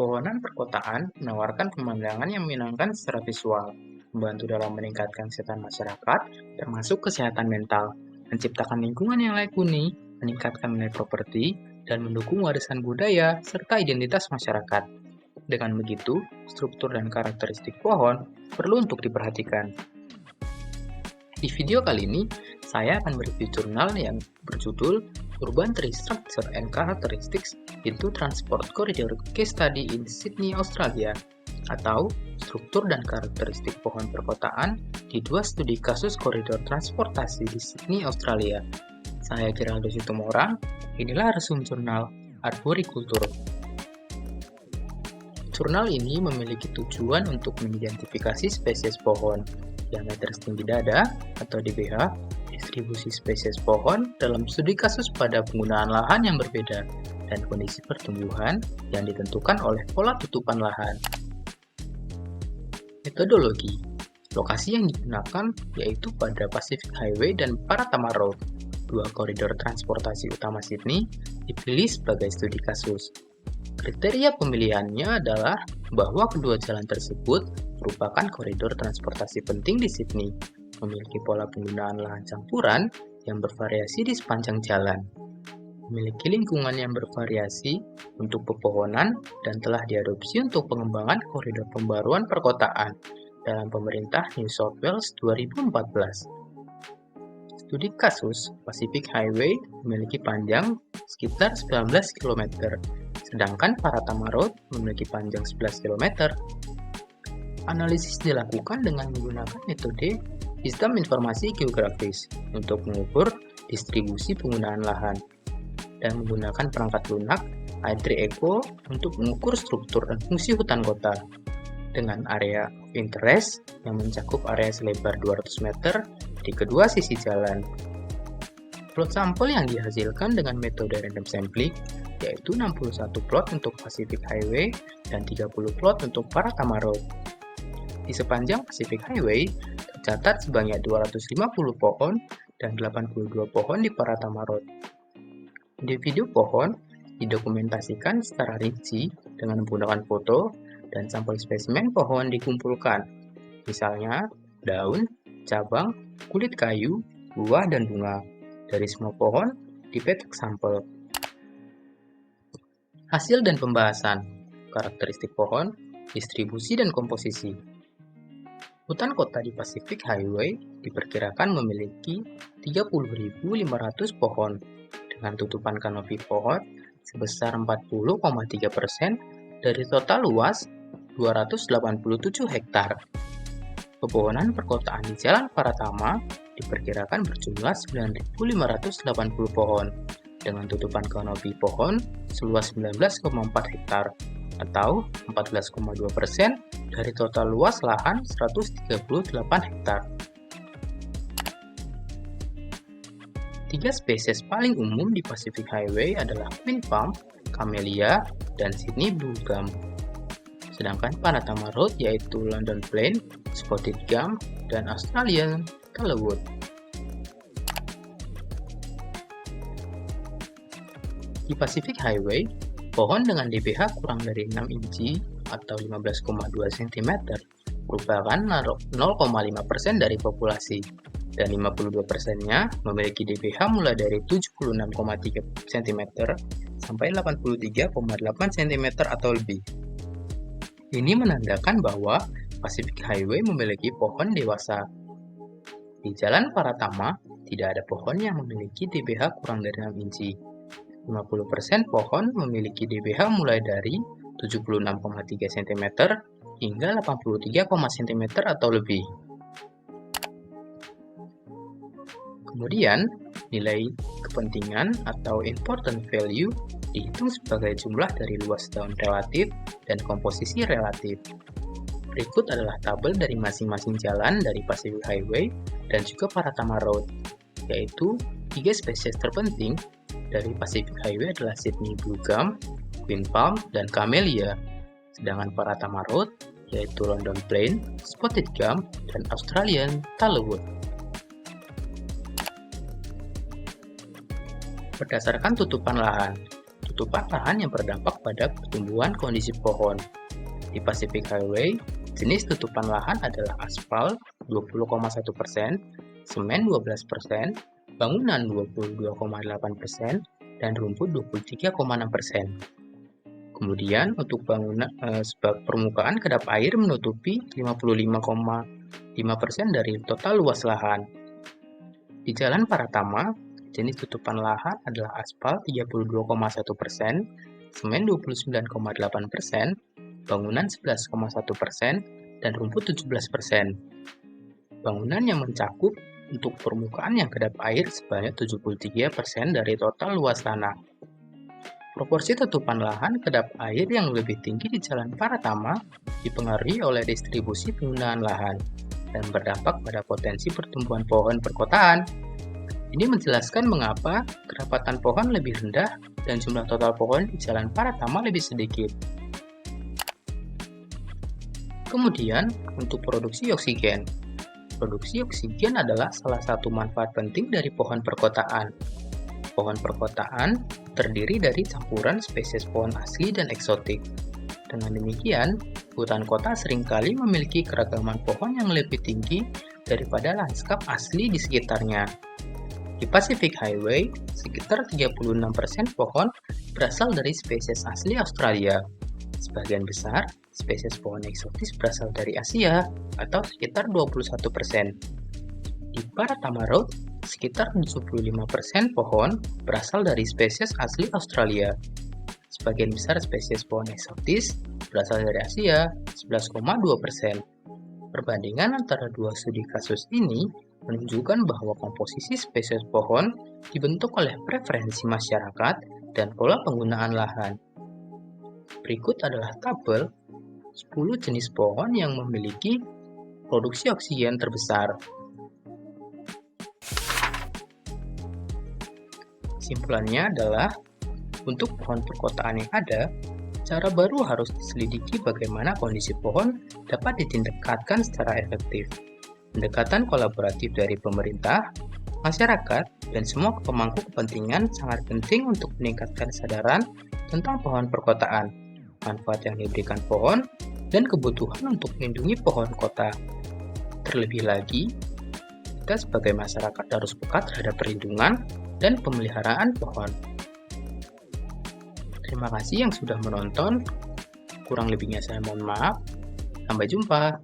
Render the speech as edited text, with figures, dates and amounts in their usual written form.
Pepohonan perkotaan menawarkan pemandangan yang menyenangkan secara visual, membantu dalam meningkatkan kesehatan masyarakat, termasuk kesehatan mental, menciptakan lingkungan yang layak huni, meningkatkan nilai properti, dan mendukung warisan budaya serta identitas masyarakat. Dengan begitu, struktur dan karakteristik pohon perlu untuk diperhatikan. Di video kali ini, saya akan mereview jurnal yang berjudul Urban Tree Structure and Characteristics into Transport Corridor Case Study in Sydney, Australia, atau struktur dan karakteristik pohon perkotaan di dua studi kasus koridor transportasi di Sydney, Australia. Saya Geraldo Situmorang, inilah resum jurnal Arboriculture. Jurnal ini memiliki tujuan untuk mengidentifikasi spesies pohon, diameter setinggi dada atau DBH, distribusi spesies pohon dalam studi kasus pada penggunaan lahan yang berbeda, dan kondisi pertumbuhan yang ditentukan oleh pola tutupan lahan. Metodologi. Lokasi yang digunakan yaitu pada Pacific Highway dan Paratama Road, dua koridor transportasi utama Sydney, dipilih sebagai studi kasus. Kriteria pemilihannya adalah bahwa kedua jalan tersebut merupakan koridor transportasi penting di Sydney, memiliki pola penggunaan lahan campuran yang bervariasi di sepanjang jalan, memiliki lingkungan yang bervariasi untuk pepohonan dan telah diadopsi untuk pengembangan koridor pembaruan perkotaan dalam pemerintah New South Wales 2014. Studi kasus Pacific Highway memiliki panjang sekitar 19 km, sedangkan Paratama Road memiliki panjang 11 km. Analisis dilakukan dengan menggunakan metode sistem informasi geografis untuk mengukur distribusi penggunaan lahan, dan menggunakan perangkat lunak i3Eco untuk mengukur struktur dan fungsi hutan kota, dengan area of interest yang mencakup area selebar 200 meter di kedua sisi jalan. Plot sampel yang dihasilkan dengan metode random sampling yaitu 61 plot untuk Pacific Highway dan 30 plot untuk Paratama Road. Di sepanjang Pacific Highway tercatat sebanyak 250 pohon dan 82 pohon di Paratama Road. Individu pohon didokumentasikan secara rinci dengan menggunakan foto dan sampel spesimen pohon dikumpulkan, misalnya daun, cabang, kulit kayu, buah, dan bunga dari semua pohon dipetak sampel. Hasil dan pembahasan, karakteristik pohon, distribusi dan komposisi. Hutan kota di Pacific Highway diperkirakan memiliki 30.500 pohon dengan tutupan kanopi pohon sebesar 40,3% dari total luas 287 hektar. Pepohonan perkotaan di Jalan Paratama diperkirakan berjumlah 9.580 pohon dengan tutupan kanopi pohon seluas 19,4 hektar atau 14,2% dari total luas lahan 138 hektar. Tiga spesies paling umum di Pacific Highway adalah Queen Palm, Camellia, dan Sydney Blue Gum. Sedangkan Paratama Road yaitu London Plane, Spotted Gum, dan Australian Tallowood. Di Pacific Highway, pohon dengan DBH kurang dari 6 inci atau 15,2 cm merupakan 0,5% dari populasi, dan 52%-nya memiliki DBH mulai dari 76,3 cm sampai 83,8 cm atau lebih. Ini menandakan bahwa Pacific Highway memiliki pohon dewasa. Di Jalan Paratama, tidak ada pohon yang memiliki DBH kurang dari 6 inci. 50% pohon memiliki DBH mulai dari 76,3 cm hingga 83, cm atau lebih. Kemudian, nilai kepentingan atau important value dihitung sebagai jumlah dari luas daun relatif dan komposisi relatif. Berikut adalah tabel dari masing-masing jalan dari Pacific Highway dan juga Paratama Road, yaitu tiga spesies terpenting dari Pacific Highway adalah Sydney Blue Gum, Queen Palm, dan Camellia. Sedangkan Paratama Road yaitu London Plane, Spotted Gum, dan Australian Tallowood. Berdasarkan tutupan lahan, tutupan lahan yang berdampak pada pertumbuhan kondisi pohon. Di Pacific Highway, jenis tutupan lahan adalah aspal 20,1%, semen 12%, bangunan 22,8%, dan rumput 23,6%. Kemudian untuk sebab permukaan kedap air menutupi 55,5% dari total luas lahan. Di Jalan Paratama, jenis tutupan lahan adalah aspal 32,1%, semen 29,8%, bangunan 11,1%, dan rumput 17%. Bangunan yang mencakup untuk permukaan yang kedap air sebanyak 73% dari total luas tanah. Proporsi tutupan lahan kedap air yang lebih tinggi di Jalan Paratama dipengaruhi oleh distribusi penggunaan lahan dan berdampak pada potensi pertumbuhan pohon perkotaan. Ini menjelaskan mengapa kerapatan pohon lebih rendah dan jumlah total pohon di Jalan Paratama lebih sedikit. Kemudian, untuk produksi oksigen. Produksi oksigen adalah salah satu manfaat penting dari pohon perkotaan. Pohon perkotaan terdiri dari campuran spesies pohon asli dan eksotik. Dengan demikian, hutan kota seringkali memiliki keragaman pohon yang lebih tinggi daripada lanskap asli di sekitarnya. Di Pacific Highway, sekitar 36% pohon berasal dari spesies asli Australia. Sebagian besar, spesies pohon eksotis berasal dari Asia, atau sekitar 21%. Di Paratama Road, sekitar 75% pohon berasal dari spesies asli Australia. Sebagian besar spesies pohon eksotis berasal dari Asia, 11,2%. Perbandingan antara dua studi kasus ini menunjukkan bahwa komposisi spesies pohon dibentuk oleh preferensi masyarakat dan pola penggunaan lahan. Berikut adalah tabel 10 jenis pohon yang memiliki produksi oksigen terbesar. Kesimpulannya adalah, untuk pohon perkotaan yang ada, cara baru harus diselidiki bagaimana kondisi pohon dapat ditingkatkan secara efektif. Pendekatan kolaboratif dari pemerintah, masyarakat, dan semua pemangku kepentingan sangat penting untuk meningkatkan kesadaran tentang pohon perkotaan, manfaat yang diberikan pohon, dan kebutuhan untuk melindungi pohon kota. Terlebih lagi, kita sebagai masyarakat harus peka terhadap perlindungan dan pemeliharaan pohon. Terima kasih yang sudah menonton. Kurang lebihnya saya mohon maaf. Sampai jumpa.